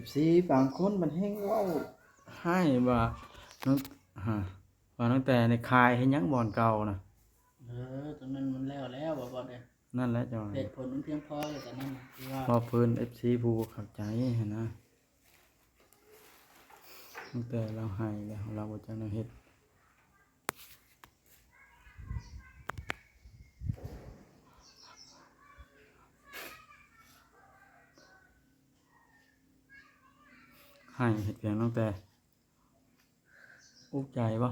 FC บางคนมันแฮงเว้าให้ว่านึกฮะว่าตั้งแต่ในคายเฮ็ดหยังบ่อนเก่าน่ะตรงนั้นมันแล้วบ่เนี่ยนั่นแหละจังหวะเหตุผลมันเพียงพอเลยแต่นั่นคือว่าพอเพิ่น FC ผู้บ่เข้าใจหันนะตั้งแต่เราให้แล้วเราบ่จักแนวเฮ็ดให้เฮ็ดเพียงตั้งแต่อุกใจบ่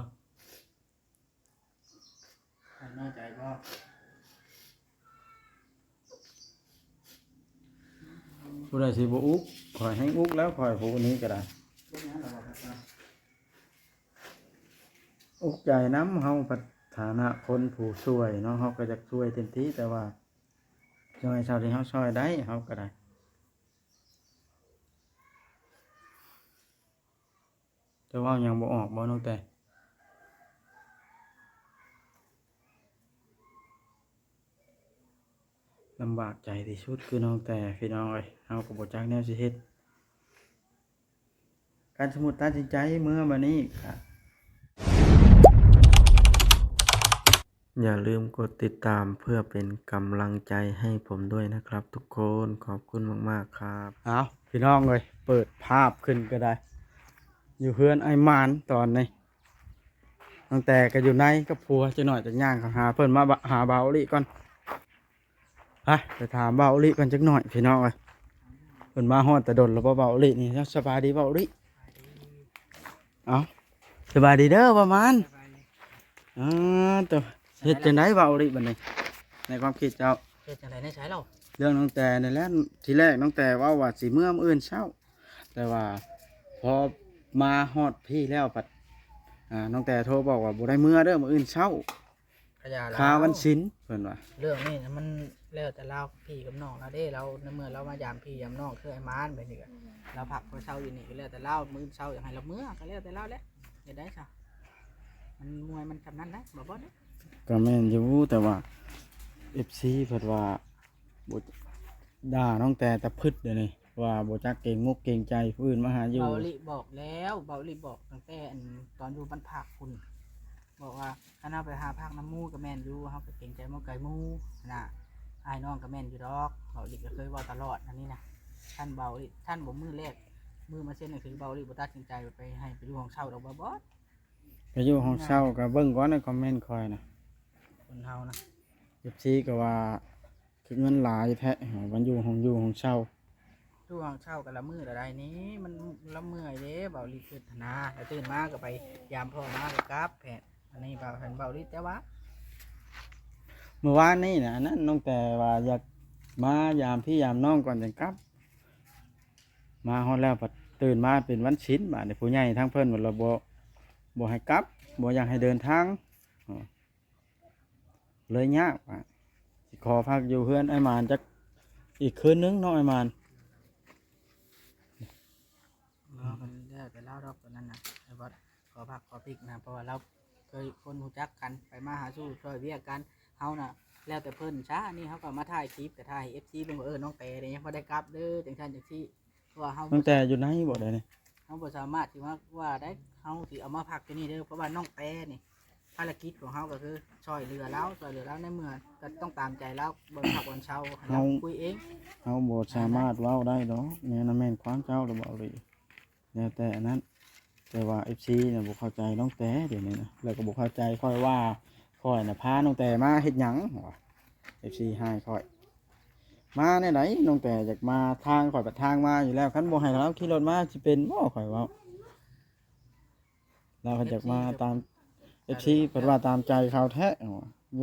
ความน่าใจก็ ผู้ใดสิบ่อุกข่อยให้อุกแล้วข่อยผู้นี้ก็ได้พวกนี้เราบอกว่า อุกใจนำเฮาพัฒนาคนผู้ช่วยเนาะเฮาก็อยากช่วยเต็มที่แต่ว่าช่วยเท่าที่เฮาช่วยได้เฮาก็ได้แต่ว่ายังบ่ออกบ่น้องแต่ลำบากใจที่สุดคือน้องแต่พี่น้องเอ้ยเฮาก็บ่จักแนวสิเฮ็ดการสมมุติตัดสินใจเมื่อบัดนี้ครับอย่าลืมกดติดตามเพื่อเป็นกำลังใจให้ผมด้วยนะครับทุกคนขอบคุณมากๆครับเอาพี่น้องเอ้ยเปิดภาพขึ้นก็ได้อยู่เพื่อนไอ้มานตอนนี้ตั้งแต่ก็อยู่ในกับผัวจะหน่อยจะย่างเขาหาเพิ่นมาหาเบาลิก่อนไปถามเบาลิก่อนจักหน่อยพี่น้องเอ้ยเพิ่นมาฮอดแต่ดนแล้วบ่เบาลินี่สบายดีเบาลิเอาสบายดีเด้อประมาณตัวเฮ็ดจังได๋เบาลิบัดนี้ในความคิดเจ้าเหตุจังไรในใช้เรา เรื่องน้องแต่นี่แหละทีแรกน้องแต่ว่าสิเมื่อมื้ออื่นเช้าแต่ว่าพอมาฮอดพี่แล้วปัดน้องแต่โทรบอกว่าบ่ได้เมื่อเด้อมื้ออื่นเช้าขยะเรา คาวันศิลป์เพิ่นว่า เรื่องนี้มันแล้วแต่เราพี่กับน้องเราเด้เราในเมื่อเรามายามพี่ยามน้องคือไอ้มานไปนี่ก็เราผักพอเช่าอยู่นี่ก็แล้วแต่เรามื้อเช่าอย่างไรเราเมื่อก็แล้วแต่เราแหละเฮ็ดได้ซะมันมวยมันทำนั้นนะบ่เด้ ก็แม่นอยู่แต่ว่า FC เพิ่นว่าบ่ด่าน้องแต่ตะพึดเดี๋ยวนี้ว่าบ่จักเก่งงกเก่งใจผู้อื่นมาหาอยู่เบาลิบอกแล้วเบาลิบอกตั้งแต่ตอนอยู่บ้านพักคุณบอกว่าถ้าเราไปหาพักน้ำมูกับแม่นอยู่เขาก็เก่งใจมอไก่มูนะไอ้น้องกับแม่นอยู่ดอกเบาลิก็เคยว่าตลอดอันนี้นะท่านเบาลิท่านบอกมือแรกมือมาเส้นหนึ่งคือเบาลิบ่ตัดสินใจไปให้ไปอยู่ห้องเช่าดอกบอส ก็อยู่ห้องเช่าก็เบิ่งก่อนในคอมเมนต์คอยนะ คนเฮานะ FC ก็ว่าคือเงินหลายแท้มันอยู่ห้องเช่า อยู่ห้องเช่ากับละมืออะไรนี้มันละเมื่อยเด้เบาลิคือธนาแล้วตื่นมาก็ไปยามพ่อมาก็กราบแผดอันนี้เบาเห็นเบาลิแต่ว่า เมื่อวานนี้นะนั่นน้องแต่ว่าอยากมายามพี่ยามน้องก่อนจังกลับมาฮอดแล้วพอตื่นมาเป็นวันศิลป์บาดนี้ผู้ใหญ่ทั้งเพิ่นว่าเราบ่ให้กลับบ่อยากให้เดินทางเลยยากว่าสิขอพักอยู่เพื่อนไอ้มานจักอีกคืนนึงเนาะไอ้มาน เราเป็นแล้วแต่เล่าดอกตัวนั้นนะไอ้บอสขอพักขอพริกนะเพราะว่าเราเคยคนหูจักกันไปมาหาสู้ช่วยเวียกันเฮาน่ะแล้วแต่เพิ่นช้านี่เขาก็มาถ่ายคลิปแต่ถ่าย FC เพิ่นว่าน้องแต่เนี่ยยังบ่ได้กลับเด้อจังซั่นจังซี่เพราะว่าเฮา ตั้งแต่อยู่ไหนบ่ได้นี่ เขาบ่สามารถที่ว่าได้เขาสิเอามาพักที่นี่เด้อเพราะว่าน้องแต่นี่ภารกิจของเขาก็คือช่วยเหลือเราในเมื่อก็ต้องตามใจเราบนพักบนเช้าเราคุยเอง เฮาบ่สามารถเว้าได้ดอกแม่นแม่นความเจ้าหรือบ่เลยแล้วแต่อันนั้นแต่ว่า FC น่ะบ่เข้าใจน้องแต่เดี๋ยวนี้นะแล้วก็บ่เข้าใจค่อยว่าค่อยน่ะพาน้องแต่มาเฮ็ดหยังวะ FC ให้ค่อยมาแนวไหนน้องแต่อยากมาทางข่อยไปทางมาอยู่แล้วคันบ่ให้เราขี่รถมาสิเป็นบ่ข่อยเว้าเราก็อยากมาตาม FC เพิ่นว่าตามใจเขาแท้โย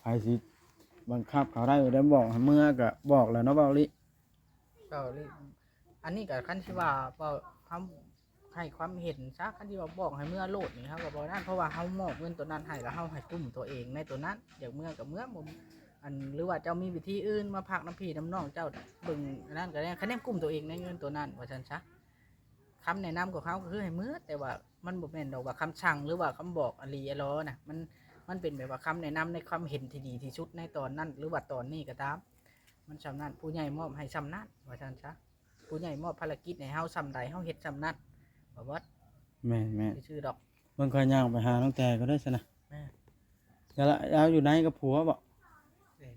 ไผสิบังคับเขาได้ได้บอกให้เมื่อก็บอกแล้วเนาะเบาลิ ก็อันนี้กับขั้นที่ว่าทำให้ความเห็นซะขั้นที่ว่าบอกให้เมื่อโลดนี่ครับก็บอกนั่นเพราะว่าเขามอบเงินตัวนั้นให้แล้วเขาให้กุ้มตัวเองในตัวนั้นอย่างเมื่อกับเมื่อผมอันหรือว่าเจ้ามีวิธีอื่นมาพักน้ำพี่น้ำน้องเจ้าเบิ่งนั่นก็ได้คะแนนกุ้มตัวเองในเงินตัวนั้นว่าฉันซะคำแนะนำของเขาก็คือให้เมื่อแต่ว่ามันบ่แม่นดอกว่าคำสั่งหรือว่าคำบอกอลีอลอนะมันเป็นแบบว่าคำแนะนำในความเห็นที่ดีที่สุดในตอนนั้นหรือว่าตอนนี้ก็ตามมันชำนาญผู้ใหญ่มอบให้ชำนาญว่าฉันซะ ผู้ใหญ่มอบภารกิจให้เฮาซำใดเฮาเฮ็ดซำนั้นบ่ว่า แม่น ชื่อดอก ๆเบิ่งค่อยย่างไปหาน้องแต่ก็ได้ซะนะ แม่ แต่ละเอาอยู่ไหนกับผัวบ่ เอ้ย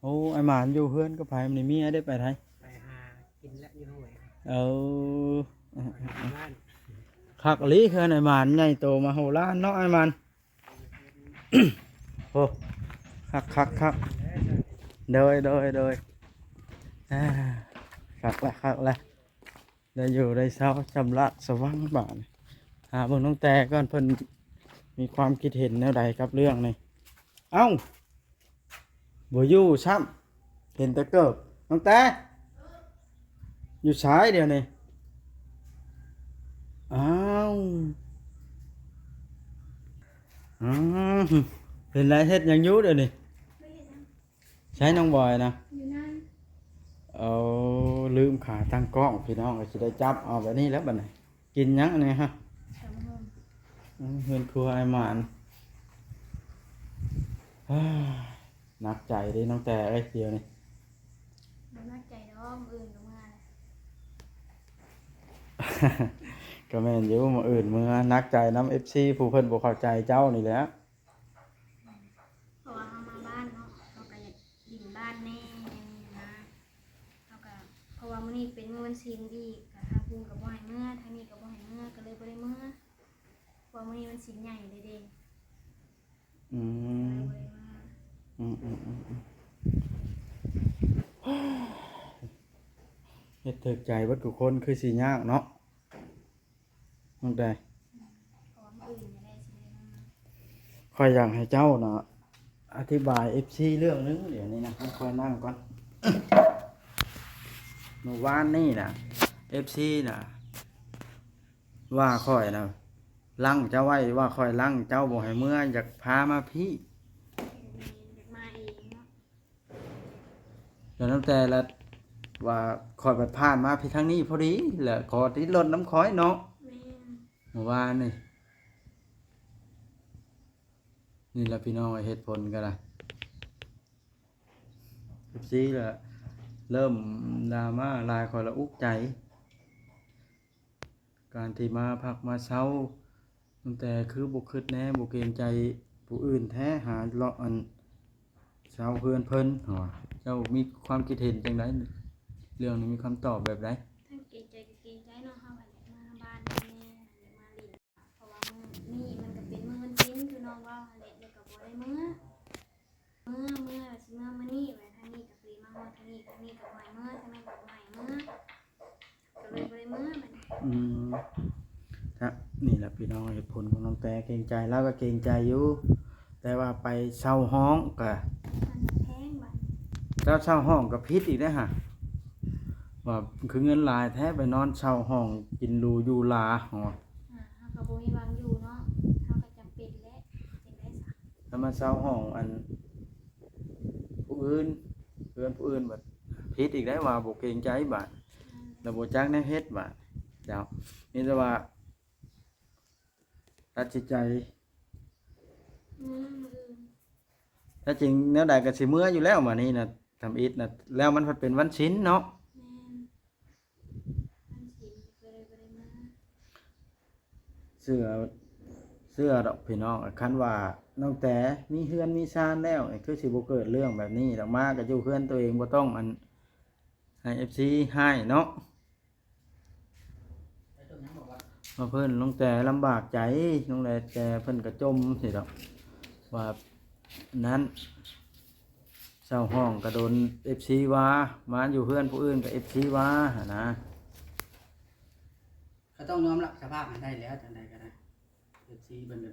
โอ้ไอ้หมานอยู่เฮือนกับไผมันนี่เมียได้ไปไทย ไปหากินและอยู่ห้วย เอา ไปหาบ้าน คักอีหลีคือไอ้หมานใหญ่โตมาโหฬารเนาะไอ้หมาน โอ้คักโดยอ่าคักละได้อยู่ได้เช้าชำระสว่างบานหาเบิ่งน้องแต่ก่อนเพิ่นมีความคิดเห็นแนวใดกับเรื่องนี้เอ้าบ่อยู่ซ้ำเห็นแต่เกิบน้องแต่อยู่ซ้ายเดียวนี่อ้าวอืมเป็นไรเฮ็ดหยังอยู่เดี๋ยวนี้ใช้น้องบอยนะ อยู่นั่น เอาลืมขาตั้งกล้องพี่น้องก็สิได้จับเอาแบบนี้แล้วบัดนี้กินหยังอันนี้ฮะ สมหง เฮือนครัวไอ้หมานฮ่าหนักใจเด้น้องแต่เอ้ยเดียวนี่ มันน่าใจร้องอื่นลงมาเลย ก็แม่นอยู่มื้ออื่นมื้อนักใจน้ำ FC ผู้เพิ่นบ่เข้าใจเจ้านี่แหละ เพราะว่าเขามาบ้านเนาะเขาก็อยากดินบ้านแน่นะเขาก็เพราะว่ามื้อนี้เป็นมื้อวันศีลอีกก็ทางภูมิกับบ่ให้เมื่อทางนี้ก็บ่ให้เมื่อก็เลยบ่ได้เมื่อเพราะว่ามื้อนี้วันศีลใหญ่เลยเด้ อื ก็ ม เลยบ่ได้มา เฮ็ดถึกใจเบิดทุกคนคือสิยากเนาะน้องแต่ เพราะว่ามื้ออื่นจะได้สิได้มา ค่อยอยากให้เจ้าน่ะอธิบาย FC เรื่องนึงเดี๋ยวนี้นะค่อยนั่งก่อน เมื่อวานนี่น่ะ FC น่ะว่าค่อยน่ะลั่งเจ้าไว้ว่าค่อยลั่งเจ้าบ่ให้เมื่ออยากพามาพี่ อยากมาเองเนาะ แล้วตั้งแต่ละว่าค่อยไปผ่านมาพี่ทางนี้พอดีแหละขอที่รถน้ำค้อยเนาะ แม่น เมื่อวานนี่นี่แหละพี่น้องเหตุผลกันละซีละเริ่มดราม่าลายคอยละอุกใจ การที่มาพักมาเช้าตั้งแต่คือบุคืดแน่บุเกรงใจผู้อื่นแท้หาเลาะอันเช้าเพื่อนเพิ่นหัวเจ้ามีความคิดเห็นจังไดเรื่องนี้มีคำตอบแบบได ทั้งเกรงใจก็เกรงใจเนาะเฮาก็อยากมาบ้านแน่อยากมาลิ้นเพราะว่ามื้อนี้มันก็เป็นมื้อวันศีลคือน้องว่าหั่นแหละแล้วก็บ่ได้มื้อสิมื้อนี้ไว้ทางนี้ก็สิมาฮอดทางนี้ก็บ่ให้มื้อทางนั้นก็บ่ให้มื้อก็เลยบ่ได้มื้อบัดนี้ อืมครับนี่แหละพี่น้องเหตุผลของน้องแต่เกรงใจแล้วก็เกรงใจอยู่แต่ว่าไปเช่าห้องก็ มันก็แพงบัดนี้ แล้วเช่าห้องก็พิษอีกนะฮะว่าคือเงินหลายแท้ไปนอนเช่าห้องกินรูอยู่ลาหอ เฮาก็บ่มีวางอยู่เนาะเฮาก็จำเป็นแหละจังได๋ซะ ถ้ามาเช่าห้องอันผู้อื่นเพื่อนผู้อื่นแบบพิษอีกได้ว่าบ่เกรงใจบาดแล้วบ่จักแนวเฮ็ดบาดเจ้านี่แต่ว่าตัดสินใจ มื้ออื่น ถ้าจริงแนวใดก็สิเมื่ออยู่แล้วมานี่นะทำอิฐนะแล้วมันเป็นวันชิ้นเนาะ แม่นมันศีลก็เลยบ่ได้มา เสื้อดอกพี่น้องคันว่าน้องแต่มีเฮือนมีชานแล้วคือสิบ่เกิดเรื่องแบบนี้ดอกมาก็อยู่เฮือนตัวเองบ่ต้องมันให้ FC ให้เนาะ ไอ้ตรงนั้นบอกว่า ว่าเพิ่นน้องแต่ลำบากใจน้องแต่เพิ่นก็จมสิดอกว่านั้นเช่าห้องก็โดน FC ว่ามาอยู่เฮือนผู้อื่นก็ FC ว่าหั่นนะ ก็ต้องยอมรับสภาพมันได้แล้วจังใดก็ได้ซีเพิ่นก็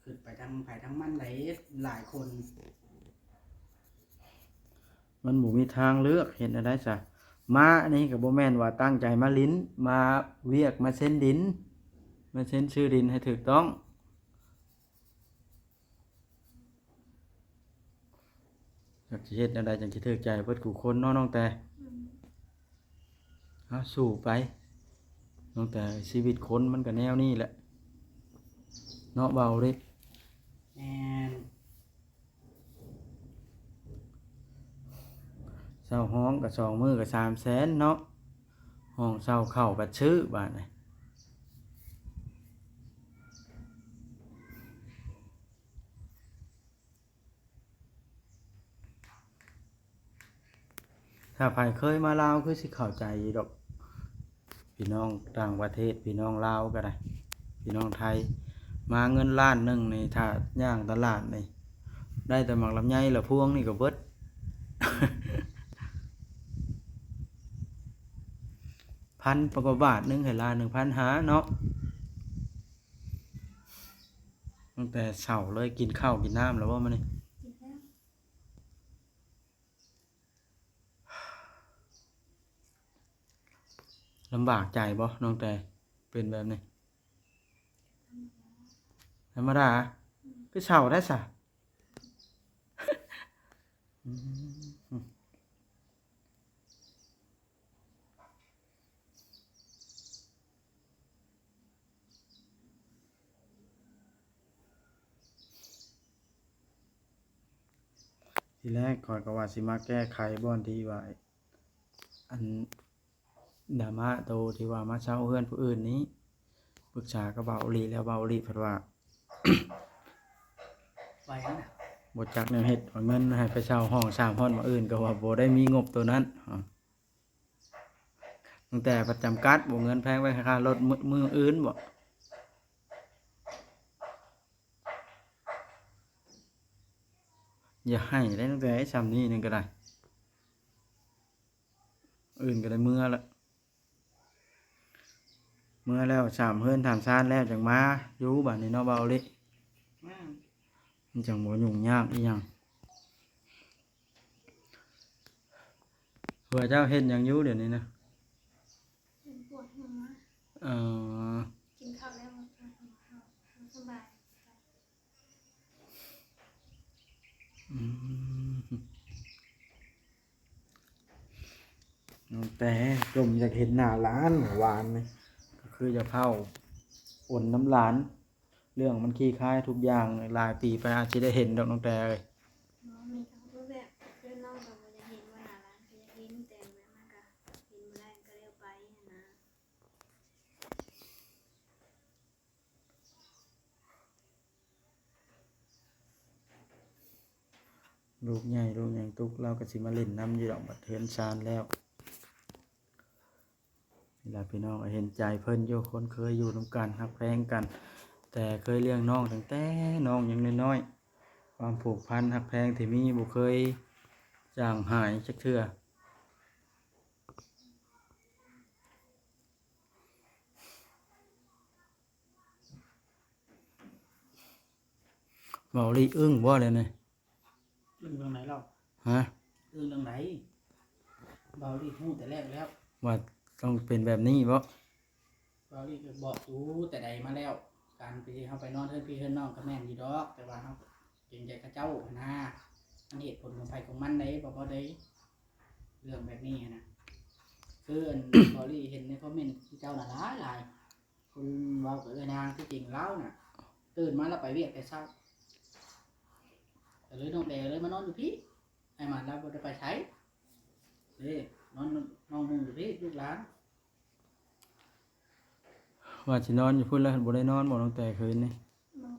ขึ้นไปทางไผทางมันได้หลายคน มันบ่มีทางเลือกเห็นอะไรซะมาอันนี้ก็บ่แม่นว่าตั้งใจมาลิ้นมาเวียกมาเซ็นดินมาเซ็นชื่อดินให้ถูกต้องอยากสิเฮ็ดอะไรจังสิถูกใจเบิดกูคนเนาะน้องแต่เอาสู้ไปน้องแต่ชีวิตคนมันก็แนวนี้แหละเนาะเบาเด้ แม่น เช่าห้องก็2 มื้อก็300,000เนาะ ห้องเช่าเข้าบัดชื่อบาดนี่ถ้าใครเคยมาลาวคือสิเข้าใจดอกพี่น้องต่างประเทศพี่น้องลาวก็ได้พี่น้องไทยมาเงินล้านหนึงนี่ถ้าย่างตลาดนี่ได้แต่หมักลำไยละพวงนี่ก็เบิด พันประกว่าบาทหนึงให้ล้าน1,000หาเนาะตั้งแต่เช้าเลยกินข้าวกินน้ำแล้วว่ามันนี่ กินแล้ว ลำบากใจบ่น้องแต่เป็นแบบนี้ธรรมดาคือเช้าได้ซะ อืมทีแรกข้อยก็ว่าสิมาแก้ไขบ่อนที่ว่าอันดราม่าโตที่ว่ามาเช่าเฮือนผู้อื่นนี้ปรึกษากับเบาอีหลีแล้วเบาอีหลีเพิ่นว่า ไปแล้วนะ บ่จักแนวเฮ็ดว่าเงินให้ไปเช่าห้องสร้างห้องมาอื่นก็ว่าบ่ได้มีงบตัวนั้นตั้งแต่ประจำกัดบ่เงินแพงไว้ค่ารถมืออื่นบ่อย่าให้ได้ตั้งแต่ไอ้ซ้ำนี้นึงก็ได้อื่นก็ได้เมื่อละเมื่อแล้วสามเฮือนถามซานแล้วจังมาอยู่บัดนี้เนาะเบาอีหลี แม่น มันจังบ่ยุ่งยากอีหยังเผื่อเจ้าเฮ็ดหยังอยู่เดี๋ยวนี้นะ เป็นปวดหัว เอ่อ กินข้าวแล้วมันสบาย อืมน้องแต่จมอยากเห็นหน้าร้านเมื่อวานนี่ก็คือจะเผาอ่นน้ำร้าน เรื่องมันขี้คายทุกอย่างหลายปีไปอาจจะได้เห็นดอกน้องแต่เอ้ย เนาะมีทั้งรูปแบบเพื่อนน้องก็บ่จะเห็นว่าหน้าร้านก็จะเห็นแต่แบบมันก็เห็นบ่ได้ก็เร็วไปนะ ลูกใหญ่ลูกหยังตุกเราก็สิมาเล่นน้ำอยู่ดอกบัดเทือนซานแล้วนี่ล่ะพี่น้องก็เห็นใจเพิ่นอยู่คนเคยอยู่นำกันฮักแพงกัน แต่เคยเลี้ยงน้องตั้งแต่น้องยังน้อยๆความผูกพันฮักแพงที่มีบ่เคยจางหายจักเทื่อเว้าลีอึ้งบ่เลยนี่ เรื่องไหนเรา ฮะ เรื่องไหนเบาลีพูดแต่แรกแล้ว ว่าต้องเป็นแบบนี้บ่ เบาลีก็บอกอยู่แต่ใดมาแล้ว การไปเฮาไปนอนเฮือนพี่เฮือนน้องก็แม่นอยู่ดอก แต่ว่าเฮาเกรงใจเขาเจ้านะมันเหตุผลของไผของมันได้บ่ได้เรื่องแบบนี้นะคืออัน เบาลีเห็นในคอมเมนต์ที่เจ้าน่ะหลายคนเว้ากับเอ้ยนางที่จริงแล้วน่ะตื่นมาแล้วไปเวียกแต่เช้าก็เลยน้องแดเลยมานอนอยู่พี่ไอ้หมาเราบ่ได้ไปใช้เด้นอนมุงอยู่พี่ลูกหลาน ว่าสินอนอยู่พุ่นแล้วบ่ได้นอนบ่ตั้งแต่คืนนี้ บอก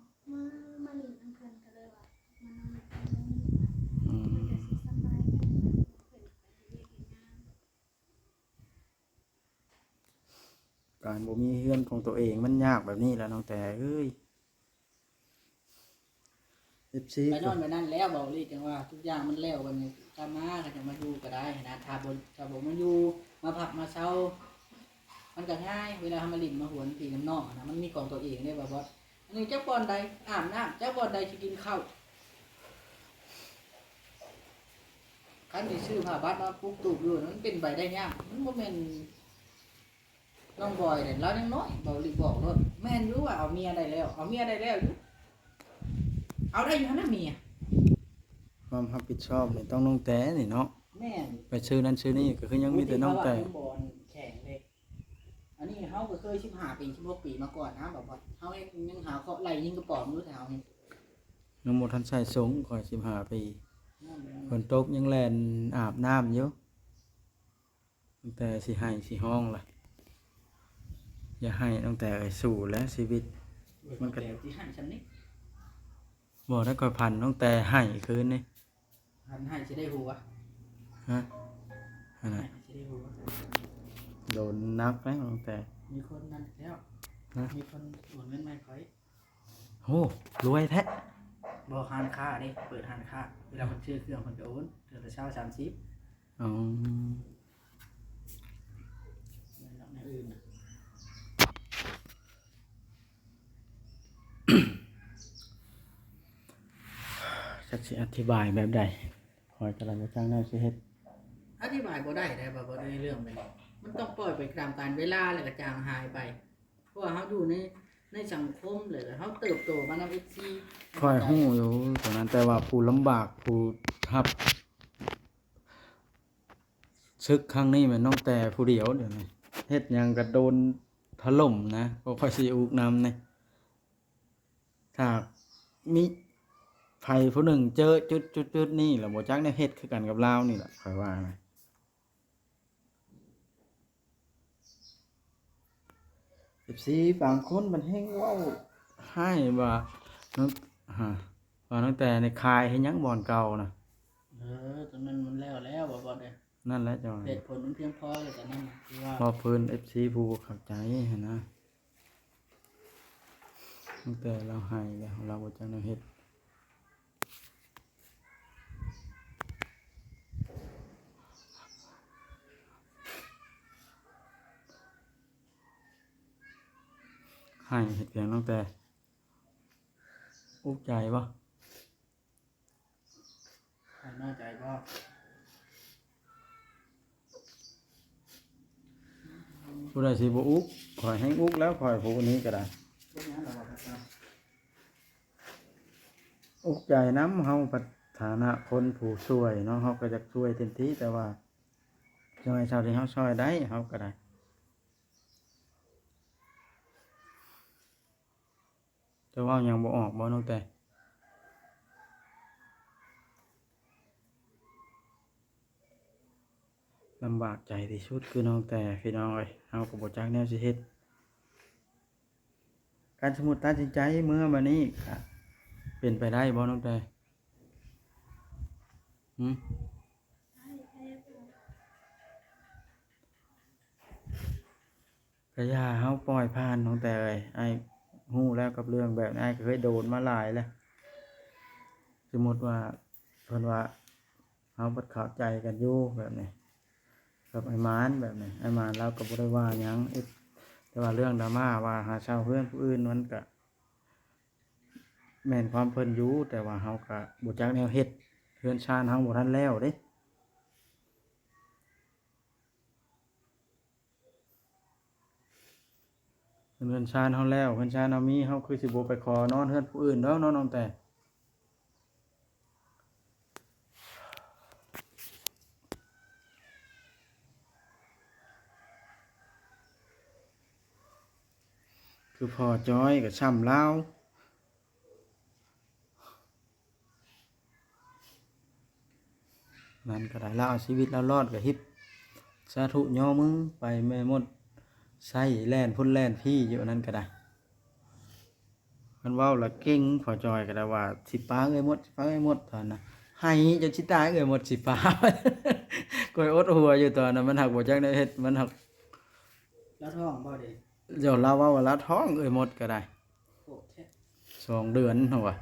มาหลินน้ำเพิ่นก็เลยว่ามานอนอยู่ตรงนี้ อืม มันก็สิสบายเพิ่นไปเฮ็ดงาน การบ่มีเฮือนของตัวเองมันยากแบบนี้แหล้วน้องแต่เอ้ย FC ไปนอนไปนั่นแล้วบอกเลยจังว่าทุกอย่างมันแล้ววันนี้กลับมาก็จะมาอยู่ก็ได้นะถ้าบ่มาอยู่มาพักมาเช้า มันก็ง่ายเวลาทำมาลินมาหวนผีน้ำนอกนะมันมีของตัวเองเนี่ยแบบว่าอันนี้เจ้าบอลใดอาบน้ำเจ้าบอลใดจะกินข้าวคันที่ซื้อผ้าบัดมาปุ๊บตูบอยู่มันเป็นใบได้ยากมันบ่แม่นน้องบอยเนี่ยเรายังน้อยบอกรีบอกเลยแม่นรู้ว่าเอาเมียได้แล้วเอาเมียได้แล้วอยู่เอาได้อยู่นะเมีย ความรับผิดชอบนี่ต้องน้องแต่นี่เนาะ แม่น ไปซื้อนั้นซื้อนี่ก็คือยังมีแต่น้องแต่ บอลแข่งเลยอันนี้เฮาก็เคย15 ปี16 ปีมาก่อนนะแบบว่าเฮายังหาเคาะไหลยิงกระป๋อมรู้แถวนี้ น้องบ่ทันใช้สงข่อย15 ปีฝนตกยังแล่นอาบน้ำอยู่ตั้งแต่สิให้สิห้องล่ะ อย่าให้ตั้งแต่สู่และชีวิต มันก็แล้วที่ให้ฉันนี่ บ่ได้ค่อยพันตั้งแต่ให้คืนนี่ หันให้สิได้หัว ฮะอัน ให้ น่ะ สิได้หัว โดนนักแล้วตั้งแต่ มีคนนั่นแล้ว ฮะ มีคนโอนเงินมาให้ข่อย โอ้รวยแท้ บ่หานค้าเด้เปิดหานค้าเวลามันชื่อเครื่องมันก็โอนเดือนละ30 อ๋อ เงินนอกในอื่นน่ะ จักสิอธิบายแบบใดคอยกำลังจะจ้างแนวสิเฮ็ด อธิบายบ่ได้บ่ได้เรื่องไปนี่มันต้องปล่อยไปตามกาลเวลาแล้วก็จางหายไปเพราะว่าเฮาอยู่ในสังคมเลยเฮาเติบโตมานำ FC ค่อยฮู้อยู่ตอนนั้นแต่ว่าผู้ลำบากผู้รับศึกครั้งนี้มันน้องแต่ผู้เดียวเดี๋ยวนี้เฮ็ดหยังก็โดนถล่มนะก็ค่อยสิอุกนำนี่ถ้ามีไผผู้หนึ่งเจอจุดๆๆนี่แล้วบ่จักแนวเฮ็ดคือกันกับลาวนี่ล่ะค่อยว่านะ14บางคนมันแฮงเว้าให้ว่าน้องว่าตั้งแต่ในค่ายเฮ็ดหยังบ่อนเก่าน่ะ ตรงนั้นมันแล้วบ่ได้ นั่นแหละจ้ะ เหตุผลมันเพียงพอเลยแต่นั่นน่ะคือว่า พอเพิ่น FC ผู้บ่เข้าใจหั้นนะตั้งแต่เราให้แล้วเราบ่จักแนวเฮ็ดให้เฮ็ดเพียงตั้งแต่อุกใจบ่ ใครน้อยใจบ่ ผู้ใดสิบ่อุกข่อยให้อุกแล้วข่อยผู้นี้ก็ได้ พวกนั้นเราบอกว่า อุกใจนํเฮาปัฐานะคนผู้ช่วยเนาะเฮาก็อยากช่วยเต็มที่แต่ว่าจังได๋เท่าที่เฮาช่วยได้เฮาก็ได้แต่ว่ายังบ่ออกบ่น้องแต่ลำบากใจที่สุดคือน้องแต่พี่น้องเอ้ยเฮาก็บ่จักแนวสิเฮ็ดการสมมุติตัดสินใจเมื่อบัดนี้ก็เป็นไปได้บ่น้องแต่หืม ก็อย่าเฮาปล่อยผ่านตั้งแต่อ้ายฮู้แล้วกับเรื่องแบบนี้อ้ายก็เคยโดนมาหลายแล้วสมมุติว่าเพิ่นว่าเฮาบ่เข้าใจกันอยู่แบบนี้กับไอ้หมานแบบนี้ไอ้หมานเราก็บ่ได้ว่าหยังแต่ว่าเรื่องดราม่าว่าหาเช่าเพื่อนผู้อื่นมันก็แม่นความเพิ่นอยู่แต่ว่าเฮาก็บ่จักแนวเฮ็ดเฮือนชานเฮาบ่ทันแล้วเด้เฮือนชานเฮาแล้วเฮือนชานเฮามีเฮาคือสิบ่ไปขอนอนเฮือนผู้อื่นดอกเนาะน้องแต่คือพ่อจ้อยก็ช้ำลาวนั่นก็ได้แล้วเอาชีวิตเรารอดก็ฮิบสาธุย่อมึงไปแม่มดใส่แล่นพุ่นแล่นพี่อยู่อันนั้นก็ได้มันเว้าละเก่งพ่อจ้อยก็ได้ว่าสิปาเอ้ยมดสิปาเอ้ยมดตอนน่ะให้จนสิตายเอ้ยมดสิปา ก้อยอดหัวอยู่ตอนนั้นมันหักบ่จักได้เฮ็ดมันหัก แล้วท้องบ่ได้ เดี๋ยวเราเว้าว่าละท้องเอ้ยมดก็ได้ โคตรแท้ 2 เดือนเฮาว่า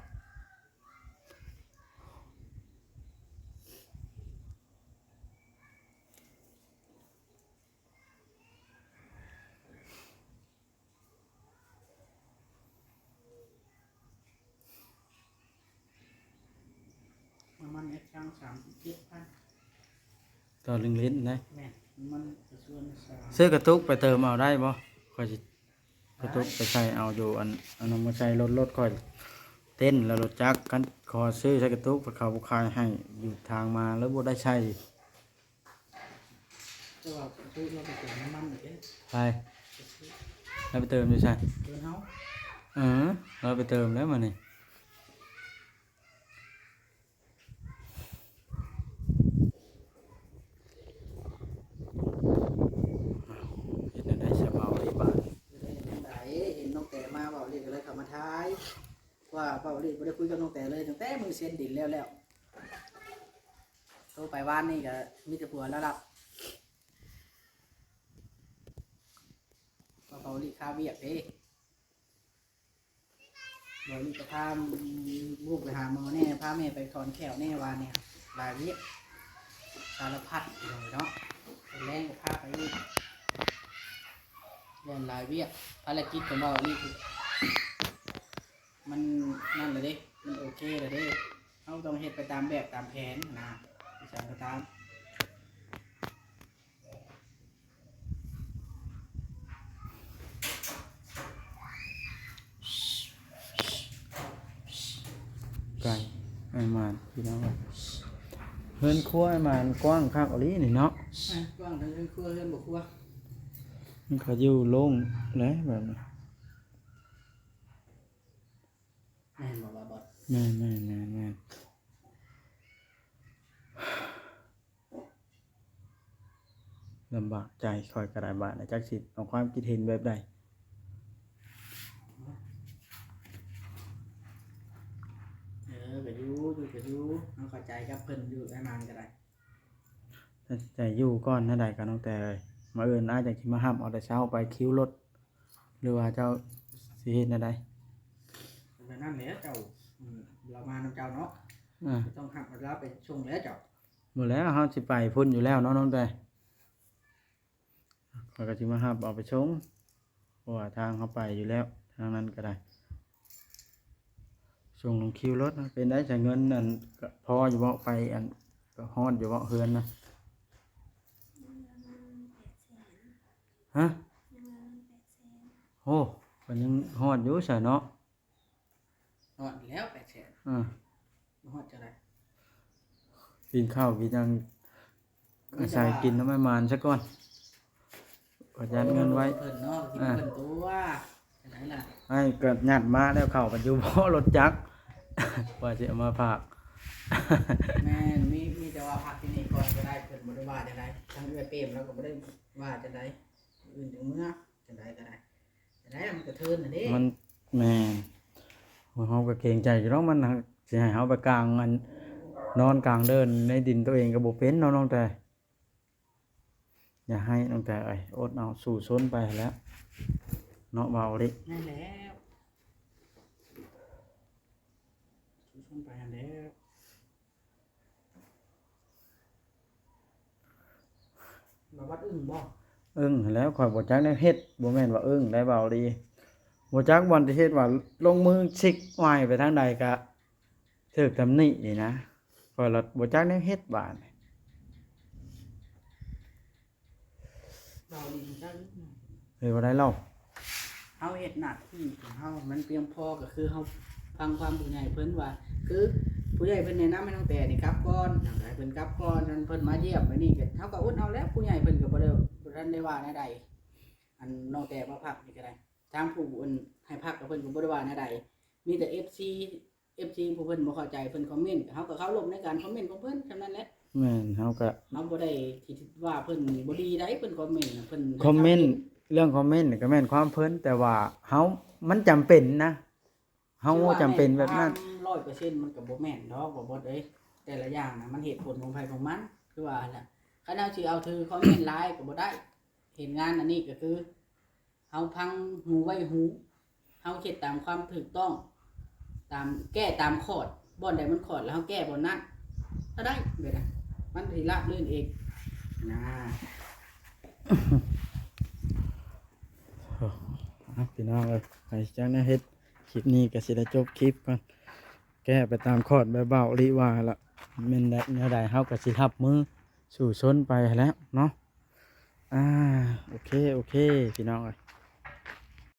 มันแอคชั่น37,000 ต่อลิงลิ้นได้ แม่นมันจะชวนสาว ซื้อกระตุกไปเติมเอาได้บ่ค่อยสิกระตุกไปใส่เอาอยู่อันนั้นมาใส่รถค่อยเต้นแล้วรถจักรกันขอซื้อใส่กระตุกไปเขาบ่ขายให้อยู่ทางมาแล้วบ่ได้ใช้ แต่ว่าซื้อเราไปเติมน้ำมันอีกเด้ ไปแล้วไปเติมอยู่ใช่ เดินเฮา เราไปเติมแล้วมานี่เฮ็ดจั่งใดสบายบาด จะได้ ว่าเป้าลี่บ่ได้คุยกับน้องแต่เลยตั้งแต่มือเซ็นดินแล้วโทรไปบ้านนี่ก็มีแต่ผัวแล้วล่ะเป้าลี่ค่าเวียกเด้บ่ลี่ก็พาลูกไปหาหมอแน่พาแม่ไปถอนแขวแน่วานเนี่ยหลายเวียกสารพัดเลยเนาะแรงก็พาไปเรียนหลายเวียกภารกิจของเป้าลี่คือมันนั่นเลยเด้มันโอเคเลยเด้เขาต้องเฮ็ดไปตามแบบตามแผนนะวิชาก็ตามไก่ไอ้หมานพี่น้องเฮือนครัวไอ้หมานกว้างคักอหลีนี่เนาะ กว้างทั้งครัวเรือนบ่ครัว มันก็อยู่โล่งเลยแบบนี้ แม่นบ่ว่าบ่ แม่นลำบากใจคอยกระดาษบาทนะจักสิเอาความคิดเห็นแบบใด ก็อยู่เอาเข้าใจกับเพิ่นอยู่ได้นานก็ได้ ถ้าใจอยู่ก่อนนั่นใดก็น้องแต่เอ้ยมาเอิ้นอาจจะสิมาห้ามเอาแต่เช้าไปคิวรถหรือว่าเจ้าสิเฮ็ดนั่นใด แต่นั่นแหละเจ้าเรามานำเจ้าเนาะ อ่า ต้องหักมารับไปส่งแล้วเจ้า หมดแล้วเฮาสิไปพุ่นอยู่แล้วเนาะน้องแต่ข้อยก็สิมาห้ามเอาไปชงเพราะว่าทางเฮาไปอยู่แล้วทางนั้นก็ได้ส่งลงคิวรถนะเป็นได้ใช้เงินนั่นก็พออยู่บ่ไปอันก็ฮอดอยู่บ่เฮือนนะฮะโอ้ก็ยังฮอดอยู่ซะเนาะ ฮอดแล้ว800,000 อ่า ฮอดจะได้ กินข้าวกินยังอาศัยกินน้ำมันมานซะก่อนก็ยัดเงินไว้ เพิ่นเนาะกินเพิ่นตัวจังได๋ล่ะ ให้เกิดยัดมาแล้วเข้ากันอยู่บ่รถจักร ว่าสิเอามาฝาก แม่นมีแต่ว่าพักที่นี่ก่อนก็ได้เพิ่นบ่ได้ว่าจังได๋ทั้งเอื้อเปรมแล้วก็บ่ได้ว่าจังได๋อื่นถึงเมื่อจังได๋ก็ได้จังได๋มันก็เทินน่ะเด้ มันแม่นเฮาก็เกรงใจอยู่เนาะมันสิให้เฮาไปกลางอันนอนกลางเดินในดินตัวเองก็บ่เป็นเนาะน้องแต่อย่าให้น้องแต่เอ้ยอดเอาสู่ซนไปแล้วเนาะเบาดิ นั่นแล้วชุ่มไปหั่นแล้วมาวัดอึ้งบ่ อึ้งแล้วข่อยบ่จักได้เฮ็ดบ่แม่นว่าอึ้งได้เบาดีบ่จักวันที่เฮ็ดว่าลงมือชิกไหวไปทางใดก็ถูกตำหนินี่นะข่อยละบ่จักได้เฮ็ดบาด เราดีจัง เฮ้ยบ่ได้เล่า เฮาเฮ็ดหน้าที่ของเฮามันเพียงพอก็คือเฮาฟังความผู้ใหญ่เพิ่นว่า คือผู้ใหญ่เพิ่นแนะนำให้น้องแต่นี่กลับก่อนจังไดเพิ่นกลับก่อนเพิ่นมาเยี่ยมไว้นี่ก็เฮาก็อดเอาแล้วผู้ใหญ่เพิ่นก็บ่ทันได้ว่าแนวใดอันน้องแต่มาพักนี่ก็ได้ทางผู้อื่นให้พักก็เพิ่นก็บ่ได้ว่าแนวใดมีแต่ FC ผู้เพิ่นบ่เข้าใจเพิ่นคอมเมนต์เฮาก็เคารพในการคอมเมนต์ของเพิ่นฉะนั้นแหละ แม่นเฮาก็ เฮาบ่ได้ที่ว่าเพิ่นบ่ดีใดเพิ่นคอมเมนต์น่ะเพิ่น คอมเมนต์เรื่องคอมเมนต์นี่ก็แม่นความเพิ่นแต่ว่าเฮามันจำเป็นนะเฮาจำเป็นแบบนั้น 100%มันก็บ่แม่นดอกบ่บ่เอ้ยแต่ละอย่างน่ะมันเหตุผลของไผของมันคือว่าน่ะคันเฮาสิเอาถือคอมเมนต์หลายก็บ่ได้เห็นงานอันนี้ก็คือเฮาพังหูไว้หูเฮาเฮ็ดตามความถูกต้องตามแก้ตามคอร์ดบ่อนใดมันคอร์ดแล้วเฮาแก้บ่อนนั้นถ้าได้แบบนั้นมันสิราบรื่นเองนะ พี่น้องเอ้ยไปจังได้เฮ็ดคลิปนี้ก็สิได้จบคลิปก่อนแก้ไปตามคอร์ดแบบเบาลิว่าละแม่นแนวใดเฮาก็สิรับมือสู่ชนไปแล้วเนาะโอเคพี่น้องเอ้ย